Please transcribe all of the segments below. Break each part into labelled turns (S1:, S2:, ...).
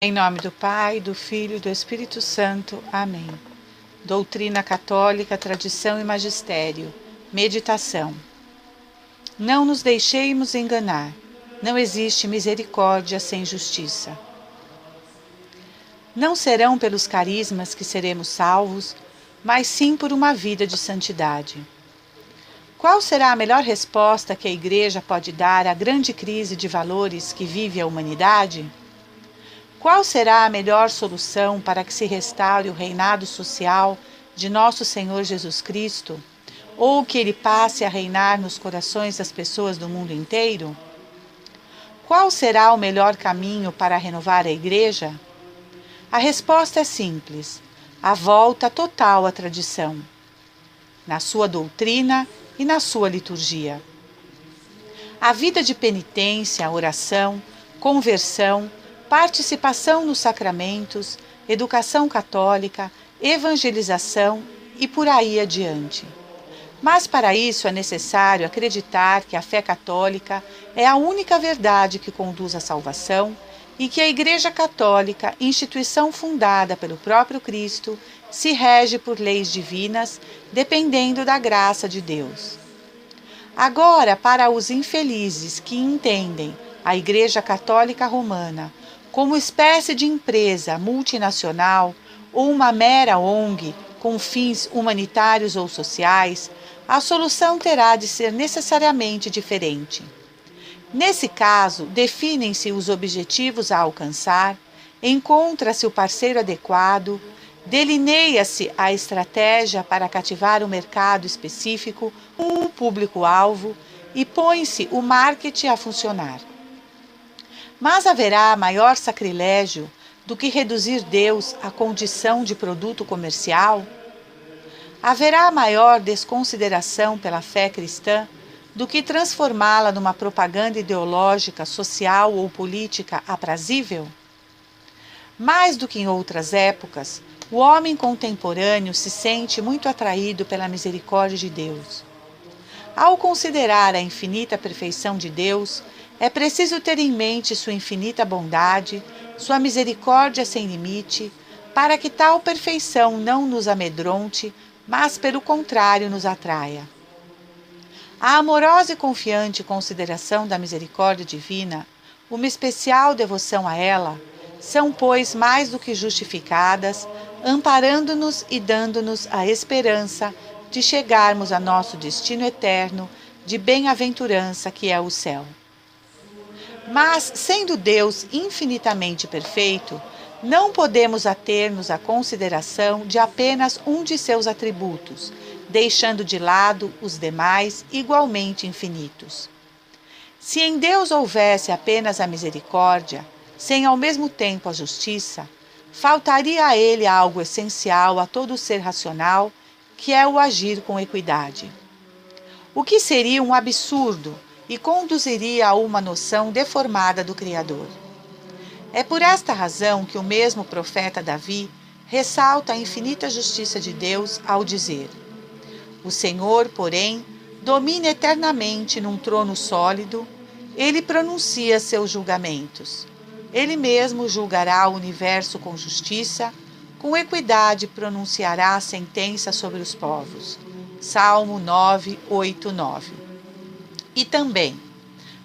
S1: Em nome do Pai, do Filho e do Espírito Santo. Amém. Doutrina católica, tradição e magistério. Meditação. Não nos deixemos enganar. Não existe misericórdia sem justiça. Não serão pelos carismas que seremos salvos, mas sim por uma vida de santidade. Qual será a melhor resposta que a Igreja pode dar à grande crise de valores que vive a humanidade? Qual será a melhor solução para que se restaure o reinado social de nosso Senhor Jesus Cristo, ou que ele passe a reinar nos corações das pessoas do mundo inteiro? Qual será o melhor caminho para renovar a Igreja? A resposta é simples: a volta total à tradição, na sua doutrina e na sua liturgia. A vida de penitência, oração, conversão, participação nos sacramentos, educação católica, evangelização e por aí adiante. Mas para isso é necessário acreditar que a fé católica é a única verdade que conduz à salvação e que a Igreja Católica, instituição fundada pelo próprio Cristo, se rege por leis divinas, dependendo da graça de Deus. Agora, para os infelizes que entendem a Igreja Católica Romana como espécie de empresa multinacional ou uma mera ONG com fins humanitários ou sociais, a solução terá de ser necessariamente diferente. Nesse caso, definem-se os objetivos a alcançar, encontra-se o parceiro adequado, delineia-se a estratégia para cativar o mercado específico, o público-alvo, e põe-se o marketing a funcionar. Mas haverá maior sacrilégio do que reduzir Deus à condição de produto comercial? Haverá maior desconsideração pela fé cristã do que transformá-la numa propaganda ideológica, social ou política aprazível? Mais do que em outras épocas, o homem contemporâneo se sente muito atraído pela misericórdia de Deus. Ao considerar a infinita perfeição de Deus, é preciso ter em mente sua infinita bondade, sua misericórdia sem limite, para que tal perfeição não nos amedronte, mas, pelo contrário, nos atraia. A amorosa e confiante consideração da misericórdia divina, uma especial devoção a ela, são, pois, mais do que justificadas, amparando-nos e dando-nos a esperança de chegarmos a nosso destino eterno de bem-aventurança que é o céu. Mas, sendo Deus infinitamente perfeito, não podemos ater-nos à consideração de apenas um de seus atributos, deixando de lado os demais igualmente infinitos. Se em Deus houvesse apenas a misericórdia, sem ao mesmo tempo a justiça, faltaria a ele algo essencial a todo ser racional, que é o agir com equidade. O que seria um absurdo e conduziria a uma noção deformada do Criador. É por esta razão que o mesmo profeta Davi ressalta a infinita justiça de Deus ao dizer: o Senhor, porém, domina eternamente num trono sólido, ele pronuncia seus julgamentos. Ele mesmo julgará o universo com justiça, com equidade pronunciará a sentença sobre os povos. Salmo 9, 8, 9. E também,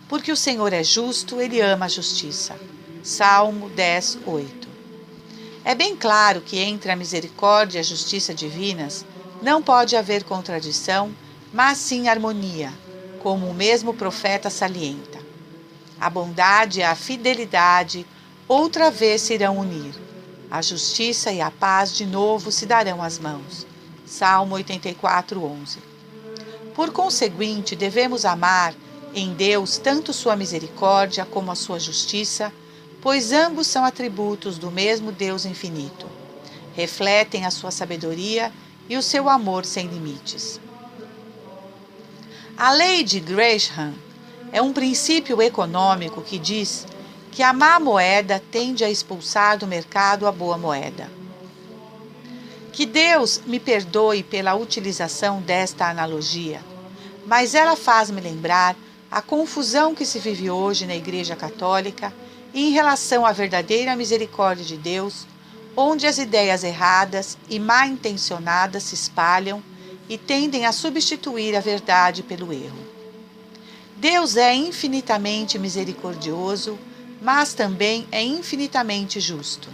S1: porque o Senhor é justo, ele ama a justiça. Salmo 10, 8. É bem claro que entre a misericórdia e a justiça divinas não pode haver contradição, mas sim harmonia, como o mesmo profeta salienta. A bondade e a fidelidade outra vez se irão unir. A justiça e a paz de novo se darão as mãos. Salmo 84, 11. Por conseguinte, devemos amar em Deus tanto sua misericórdia como a sua justiça, pois ambos são atributos do mesmo Deus infinito. Refletem a sua sabedoria e o seu amor sem limites. A lei de Gresham é um princípio econômico que diz que a má moeda tende a expulsar do mercado a boa moeda. Que Deus me perdoe pela utilização desta analogia, mas ela faz-me lembrar a confusão que se vive hoje na Igreja Católica e em relação à verdadeira misericórdia de Deus, onde as ideias erradas e mal intencionadas se espalham e tendem a substituir a verdade pelo erro. Deus é infinitamente misericordioso, mas também é infinitamente justo.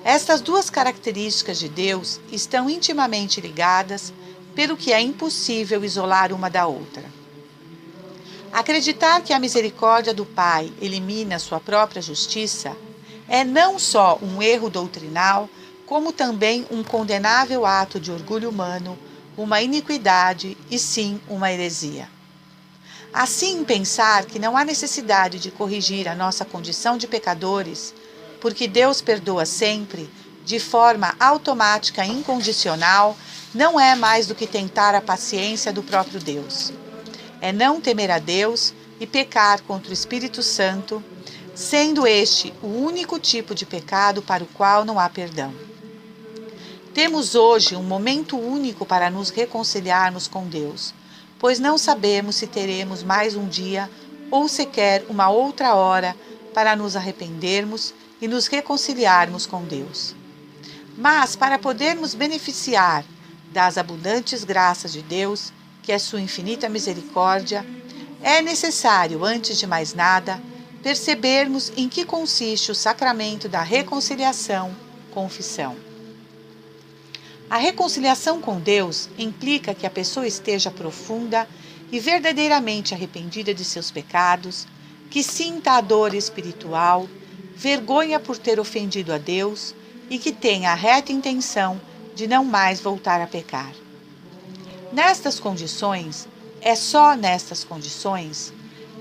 S1: Estas duas características de Deus estão intimamente ligadas, pelo que é impossível isolar uma da outra. Acreditar que a misericórdia do Pai elimina sua própria justiça é não só um erro doutrinal, como também um condenável ato de orgulho humano, uma iniquidade e sim uma heresia. Assim, pensar que não há necessidade de corrigir a nossa condição de pecadores, porque Deus perdoa sempre, de forma automática e incondicional, não é mais do que tentar a paciência do próprio Deus. É não temer a Deus e pecar contra o Espírito Santo, sendo este o único tipo de pecado para o qual não há perdão. Temos hoje um momento único para nos reconciliarmos com Deus, pois não sabemos se teremos mais um dia ou sequer uma outra hora para nos arrependermos e nos reconciliarmos com Deus. Mas para podermos beneficiar das abundantes graças de Deus, que é sua infinita misericórdia, é necessário, antes de mais nada, percebermos em que consiste o sacramento da reconciliação, confissão. A reconciliação com Deus implica que a pessoa esteja profunda e verdadeiramente arrependida de seus pecados, que sinta a dor espiritual, vergonha por ter ofendido a Deus e que tenha a reta intenção de não mais voltar a pecar. Nestas condições, só nestas condições,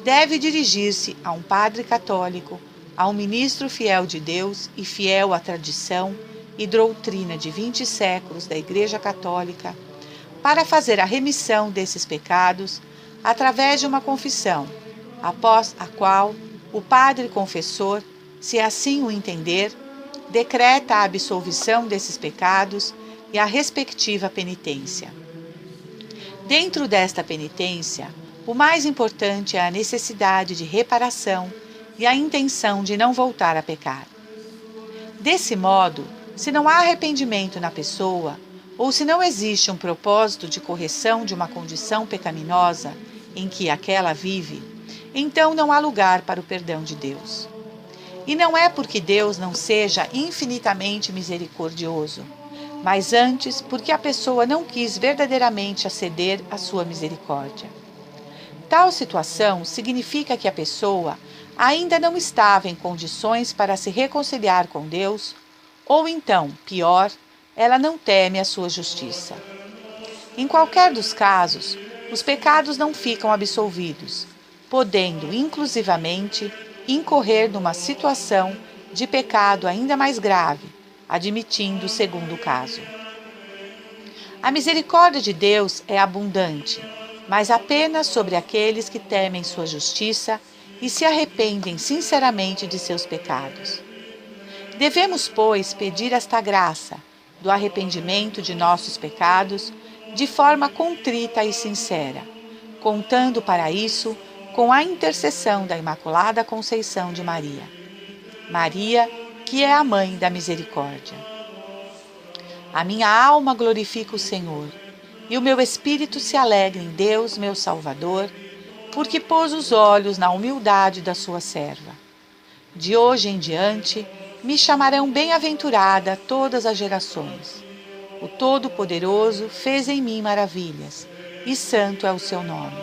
S1: deve dirigir-se a um padre católico, a um ministro fiel de Deus e fiel à tradição e doutrina de 20 séculos da Igreja Católica, para fazer a remissão desses pecados através de uma confissão, após a qual o padre confessor, se assim o entender, decreta a absolvição desses pecados e a respectiva penitência. Dentro desta penitência, o mais importante é a necessidade de reparação e a intenção de não voltar a pecar. Desse modo, se não há arrependimento na pessoa, ou se não existe um propósito de correção de uma condição pecaminosa em que aquela vive, então não há lugar para o perdão de Deus. E não é porque Deus não seja infinitamente misericordioso, mas antes porque a pessoa não quis verdadeiramente aceder à sua misericórdia. Tal situação significa que a pessoa ainda não estava em condições para se reconciliar com Deus, ou então, pior, ela não teme a sua justiça. Em qualquer dos casos, os pecados não ficam absolvidos, podendo, inclusivamente, incorrer numa situação de pecado ainda mais grave, admitindo o segundo caso. A misericórdia de Deus é abundante, mas apenas sobre aqueles que temem sua justiça e se arrependem sinceramente de seus pecados. Devemos, pois, pedir esta graça do arrependimento de nossos pecados de forma contrita e sincera, contando para isso com a intercessão da Imaculada Conceição de Maria. Maria, que é a Mãe da Misericórdia. A minha alma glorifica o Senhor, e o meu espírito se alegra em Deus, meu Salvador, porque pôs os olhos na humildade da sua serva. De hoje em diante, me chamarão bem-aventurada todas as gerações. O Todo-Poderoso fez em mim maravilhas, e santo é o seu nome.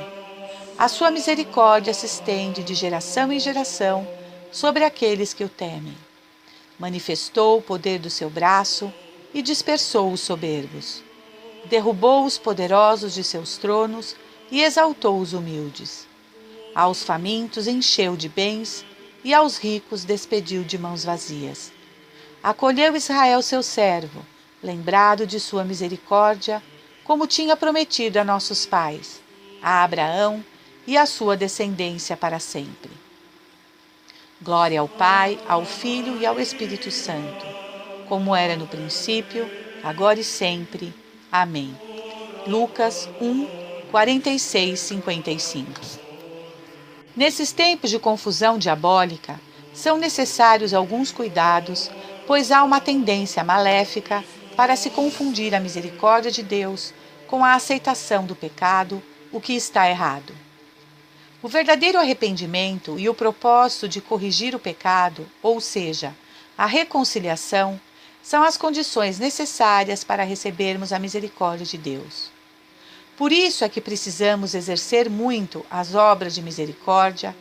S1: A sua misericórdia se estende de geração em geração sobre aqueles que o temem. Manifestou o poder do seu braço e dispersou os soberbos. Derrubou os poderosos de seus tronos e exaltou os humildes. Aos famintos encheu de bens e aos ricos despediu de mãos vazias. Acolheu Israel seu servo, lembrado de sua misericórdia, como tinha prometido a nossos pais, a Abraão e a sua descendência para sempre. Glória ao Pai, ao Filho e ao Espírito Santo, como era no princípio, agora e sempre. Amém. Lucas 1, 46, 55. Nesses tempos de confusão diabólica, são necessários alguns cuidados, pois há uma tendência maléfica para se confundir a misericórdia de Deus com a aceitação do pecado, o que está errado. O verdadeiro arrependimento e o propósito de corrigir o pecado, ou seja, a reconciliação, são as condições necessárias para recebermos a misericórdia de Deus. Por isso é que precisamos exercer muito as obras de misericórdia,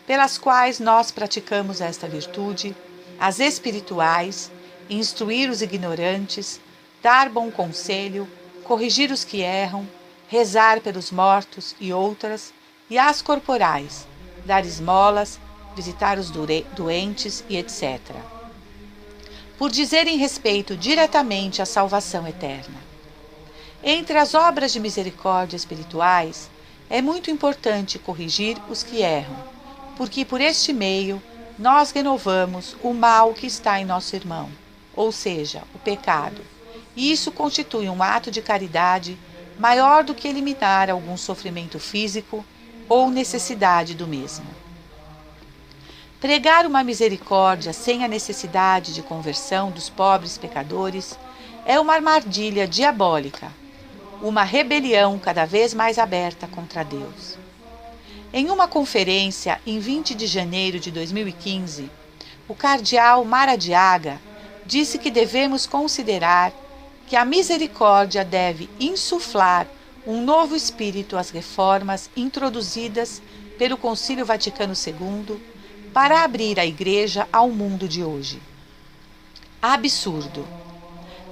S1: pelas quais nós praticamos esta virtude, as espirituais, instruir os ignorantes, dar bom conselho, corrigir os que erram, rezar pelos mortos e outras, e as corporais, dar esmolas, visitar os doentes e etc. Por dizerem respeito diretamente à salvação eterna. Entre as obras de misericórdia espirituais, é muito importante corrigir os que erram, porque por este meio nós renovamos o mal que está em nosso irmão, ou seja, o pecado, e isso constitui um ato de caridade maior do que eliminar algum sofrimento físico ou necessidade do mesmo. Pregar uma misericórdia sem a necessidade de conversão dos pobres pecadores é uma armadilha diabólica, uma rebelião cada vez mais aberta contra Deus. Em uma conferência em 20 de janeiro de 2015, o cardeal Maradiaga disse que devemos considerar que a misericórdia deve insuflar um novo espírito às reformas introduzidas pelo Concílio Vaticano II para abrir a Igreja ao mundo de hoje. Absurdo!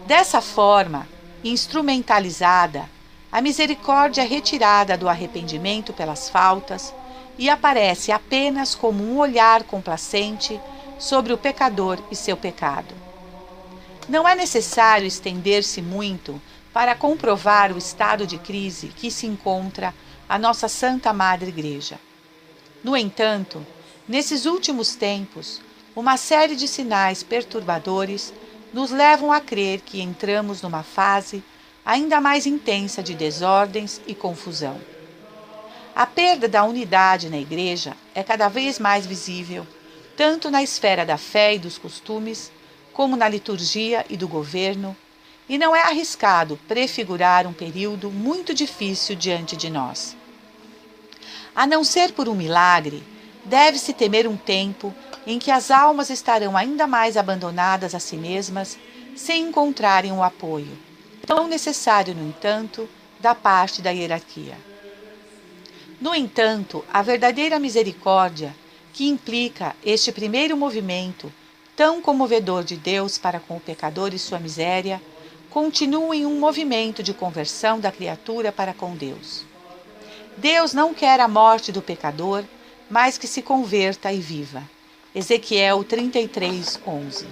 S1: Dessa forma, instrumentalizada, a misericórdia é retirada do arrependimento pelas faltas e aparece apenas como um olhar complacente sobre o pecador e seu pecado. Não é necessário estender-se muito para comprovar o estado de crise que se encontra a nossa Santa Madre Igreja. No entanto, nesses últimos tempos, uma série de sinais perturbadores nos levam a crer que entramos numa fase ainda mais intensa de desordens e confusão. A perda da unidade na Igreja é cada vez mais visível, tanto na esfera da fé e dos costumes, como na liturgia e do governo, e não é arriscado prefigurar um período muito difícil diante de nós. A não ser por um milagre, deve-se temer um tempo em que as almas estarão ainda mais abandonadas a si mesmas, sem encontrarem o apoio, tão necessário, no entanto, da parte da hierarquia. No entanto, a verdadeira misericórdia, que implica este primeiro movimento, tão comovedor de Deus para com o pecador e sua miséria, continua em um movimento de conversão da criatura para com Deus. Deus não quer a morte do pecador, mas que se converta e viva. Ezequiel 33:11.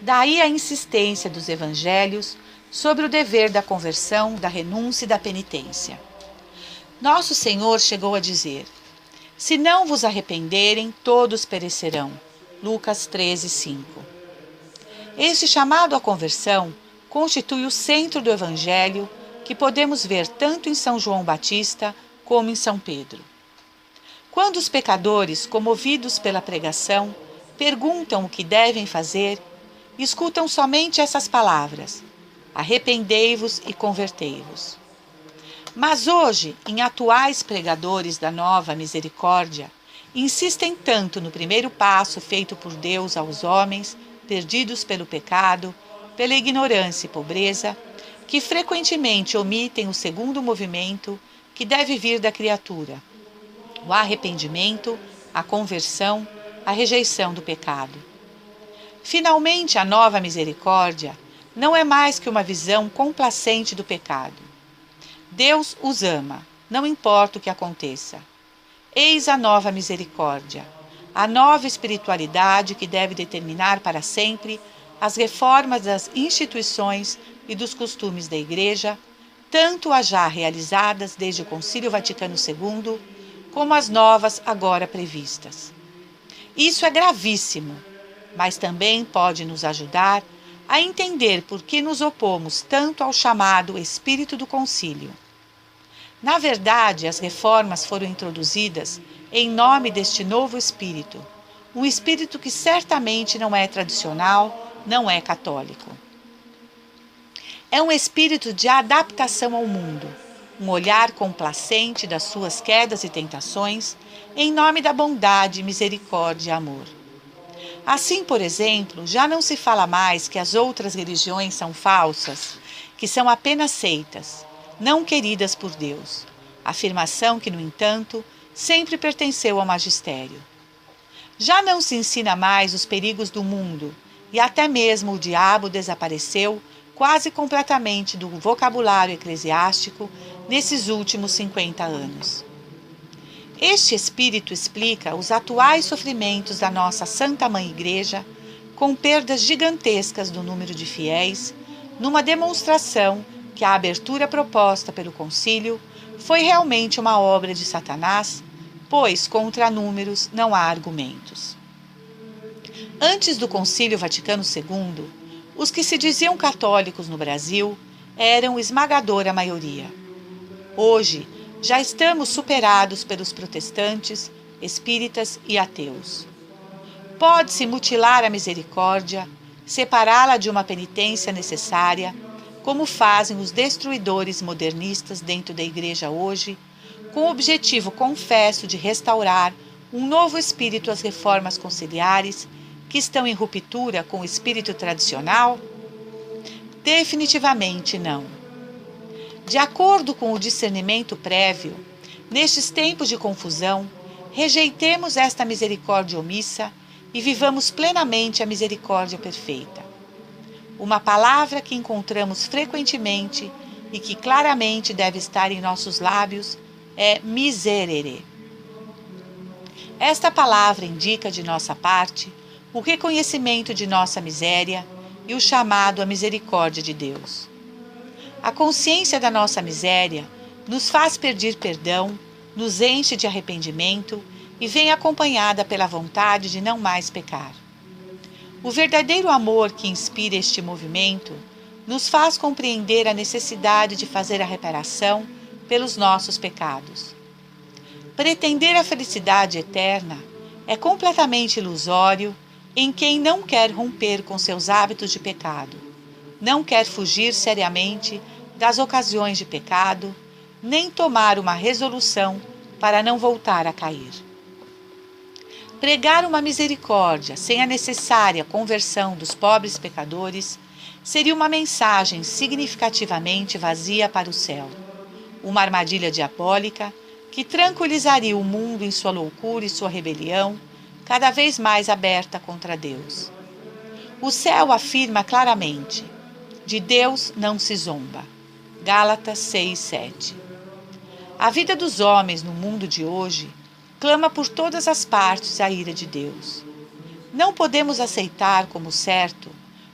S1: Daí a insistência dos evangelhos sobre o dever da conversão, da renúncia e da penitência. Nosso Senhor chegou a dizer: se não vos arrependerem, todos perecerão. Lucas 13:5. Este chamado à conversão constitui o centro do Evangelho que podemos ver tanto em São João Batista como em São Pedro. Quando os pecadores, comovidos pela pregação, perguntam o que devem fazer, escutam somente essas palavras: arrependei-vos e convertei-vos. Mas hoje, em atuais pregadores da nova misericórdia, insistem tanto no primeiro passo feito por Deus aos homens, perdidos pelo pecado, pela ignorância e pobreza, que frequentemente omitem o segundo movimento que deve vir da criatura: o arrependimento, a conversão, a rejeição do pecado. Finalmente, a nova misericórdia não é mais que uma visão complacente do pecado. Deus os ama, não importa o que aconteça. Eis a nova misericórdia, a nova espiritualidade que deve determinar para sempre as reformas das instituições e dos costumes da Igreja, tanto as já realizadas desde o Concílio Vaticano II, como as novas agora previstas. Isso é gravíssimo, mas também pode nos ajudar a entender por que nos opomos tanto ao chamado Espírito do Concílio. Na verdade, as reformas foram introduzidas em nome deste novo Espírito, um espírito que certamente não é tradicional, não é católico. É um espírito de adaptação ao mundo, um olhar complacente das suas quedas e tentações, em nome da bondade, misericórdia e amor. Assim, por exemplo, já não se fala mais que as outras religiões são falsas, que são apenas seitas, não queridas por Deus. Afirmação que, no entanto, sempre pertenceu ao magistério. Já não se ensina mais os perigos do mundo, e até mesmo o diabo desapareceu quase completamente do vocabulário eclesiástico nesses últimos 50 anos. Este espírito explica os atuais sofrimentos da nossa Santa Mãe Igreja, com perdas gigantescas do número de fiéis, numa demonstração que a abertura proposta pelo concílio foi realmente uma obra de Satanás, pois contra números não há argumentos. Antes do Concílio Vaticano II, os que se diziam católicos no Brasil eram esmagadora maioria. Hoje, já estamos superados pelos protestantes, espíritas e ateus. Pode-se mutilar a misericórdia, separá-la de uma penitência necessária, como fazem os destruidores modernistas dentro da Igreja hoje, com o objetivo confesso de restaurar um novo espírito às reformas conciliares que estão em ruptura com o espírito tradicional? Definitivamente não. De acordo com o discernimento prévio, nestes tempos de confusão, rejeitemos esta misericórdia omissa e vivamos plenamente a misericórdia perfeita. Uma palavra que encontramos frequentemente e que claramente deve estar em nossos lábios é miserere. Esta palavra indica de nossa parte o reconhecimento de nossa miséria e o chamado à misericórdia de Deus. A consciência da nossa miséria nos faz pedir perdão, nos enche de arrependimento e vem acompanhada pela vontade de não mais pecar. O verdadeiro amor que inspira este movimento nos faz compreender a necessidade de fazer a reparação pelos nossos pecados. Pretender a felicidade eterna é completamente ilusório em quem não quer romper com seus hábitos de pecado, não quer fugir seriamente das ocasiões de pecado, nem tomar uma resolução para não voltar a cair. Pregar uma misericórdia sem a necessária conversão dos pobres pecadores seria uma mensagem significativamente vazia para o céu, uma armadilha diabólica que tranquilizaria o mundo em sua loucura e sua rebelião, cada vez mais aberta contra Deus. O céu afirma claramente: de Deus não se zomba. Gálatas 6:7. A vida dos homens no mundo de hoje clama por todas as partes a ira de Deus. Não podemos aceitar como certo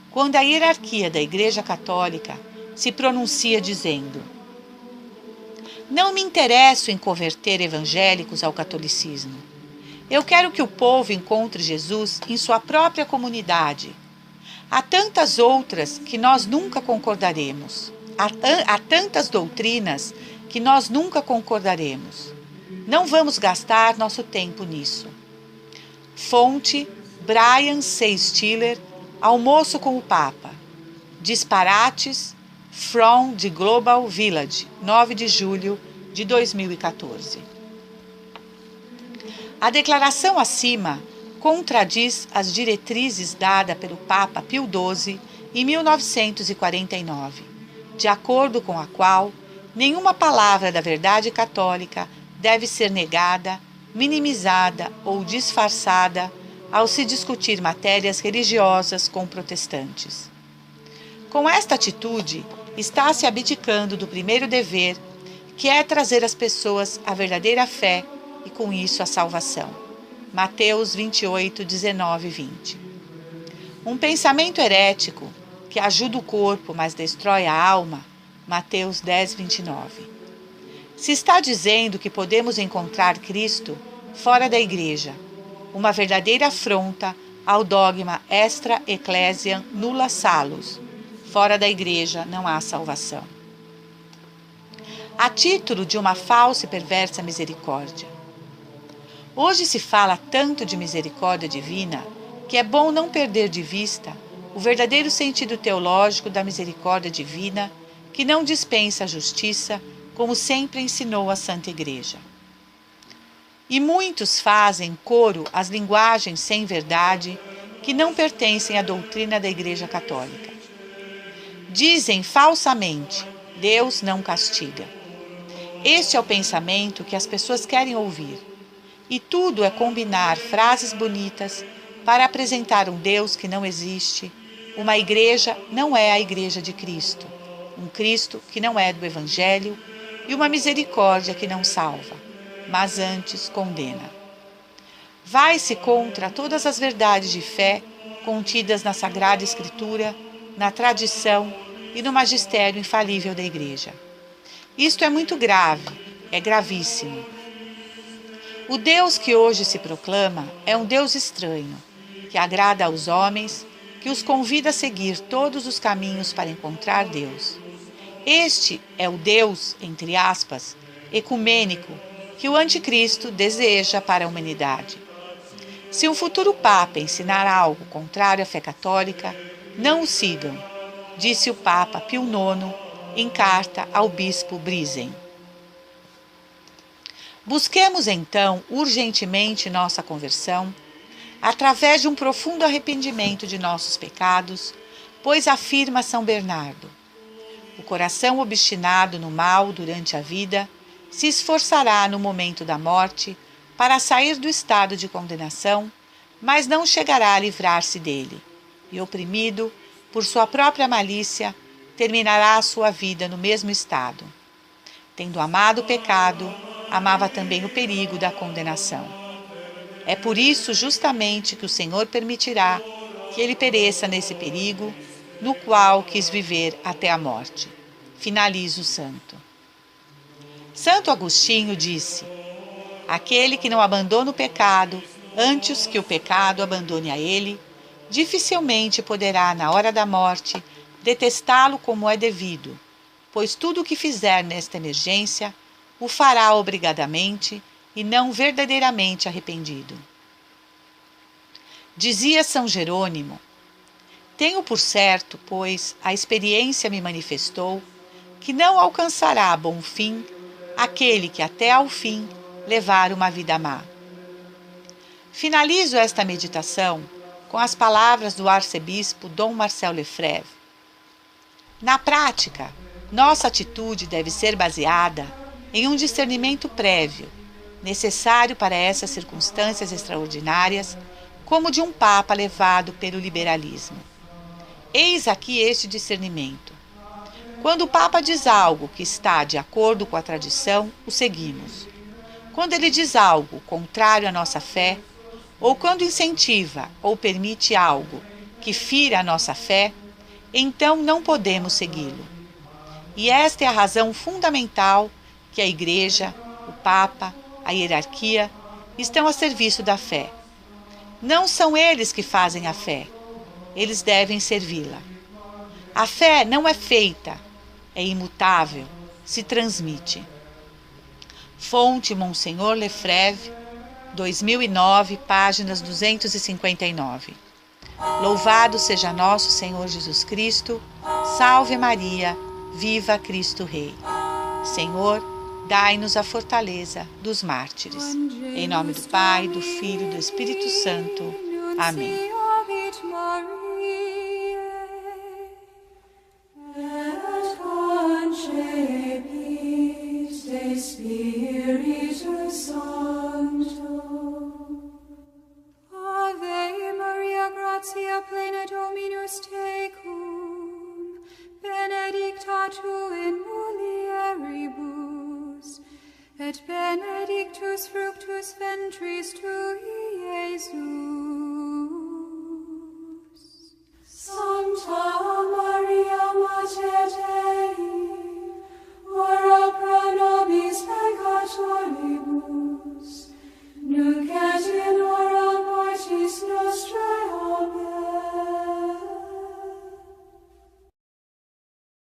S1: quando a hierarquia da Igreja Católica se pronuncia dizendo: não me interesso em converter evangélicos ao catolicismo. Eu quero que o povo encontre Jesus em sua própria comunidade. Há tantas outras que nós nunca concordaremos. Há tantas doutrinas que nós nunca concordaremos. Não vamos gastar nosso tempo nisso. Fonte: Brian C. Stiller, Almoço com o Papa. Disparates, From the Global Village, 9 de julho de 2014. A declaração acima contradiz as diretrizes dadas pelo Papa Pio XII em 1949, de acordo com a qual nenhuma palavra da verdade católica deve ser negada, minimizada ou disfarçada ao se discutir matérias religiosas com protestantes. Com esta atitude, está se abdicando do primeiro dever, que é trazer às pessoas a verdadeira fé e, com isso, a salvação. Mateus 28, 19 e 20. Um pensamento herético que ajuda o corpo, mas destrói a alma. Mateus 10, 29. Se está dizendo que podemos encontrar Cristo fora da Igreja, uma verdadeira afronta ao dogma extra ecclesiam nulla salus. Fora da Igreja não há salvação. A título de uma falsa e perversa misericórdia. Hoje se fala tanto de misericórdia divina que é bom não perder de vista o verdadeiro sentido teológico da misericórdia divina, que não dispensa a justiça, como sempre ensinou a Santa Igreja. E muitos fazem coro às linguagens sem verdade que não pertencem à doutrina da Igreja Católica. Dizem falsamente: Deus não castiga. Este é o pensamento que as pessoas querem ouvir. E tudo é combinar frases bonitas para apresentar um Deus que não existe. Uma igreja não é a Igreja de Cristo, um Cristo que não é do Evangelho e uma misericórdia que não salva, mas antes condena. Vai-se contra todas as verdades de fé contidas na Sagrada Escritura, na tradição e no magistério infalível da Igreja. Isto é muito grave, é gravíssimo. O Deus que hoje se proclama é um Deus estranho, que agrada aos homens, que os convida a seguir todos os caminhos para encontrar Deus. Este é o Deus, entre aspas, ecumênico, que o anticristo deseja para a humanidade. Se um futuro Papa ensinar algo contrário à fé católica, não o sigam, disse o Papa Pio IX em carta ao Bispo Brisen. Busquemos então urgentemente nossa conversão, através de um profundo arrependimento de nossos pecados, pois afirma São Bernardo: o coração obstinado no mal durante a vida se esforçará no momento da morte para sair do estado de condenação, mas não chegará a livrar-se dele, e oprimido por sua própria malícia, terminará a sua vida no mesmo estado. Tendo amado o pecado, amava também o perigo da condenação. É por isso justamente que o Senhor permitirá que ele pereça nesse perigo, no qual quis viver até a morte. Finaliza o santo. Santo Agostinho disse: aquele que não abandona o pecado antes que o pecado abandone a ele, dificilmente poderá, na hora da morte, detestá-lo como é devido, pois tudo o que fizer nesta emergência o fará obrigadamente e não verdadeiramente arrependido. Dizia São Jerônimo: tenho por certo, pois a experiência me manifestou, que não alcançará bom fim aquele que até ao fim levar uma vida má. Finalizo esta meditação com as palavras do arcebispo Dom Marcel Lefebvre. Na prática, nossa atitude deve ser baseada em um discernimento prévio, necessário para essas circunstâncias extraordinárias, como de um Papa levado pelo liberalismo. Eis aqui este discernimento. Quando o Papa diz algo que está de acordo com a tradição, o seguimos. Quando ele diz algo contrário à nossa fé, ou quando incentiva ou permite algo que fira a nossa fé, então não podemos segui-lo. E esta é a razão fundamental que a Igreja, o Papa, a hierarquia estão a serviço da fé. Não são eles que fazem a fé, eles devem servi-la. A fé não é feita, é imutável, se transmite. Fonte Monsenhor Lefebvre, 2009, páginas 259. Louvado seja nosso Senhor Jesus Cristo, salve Maria, viva Cristo Rei. Senhor, dai-nos a fortaleza dos mártires. Em nome do Pai, do Filho e do Espírito Santo. Amém.
S2: Ave Maria, gratia plena Dominus tecum, benedicta tu in mulieribus, et benedictus fructus ventris tui, Iesus. Santa Maria, Mater Dei, ora pro nobis peccatoribus, nunc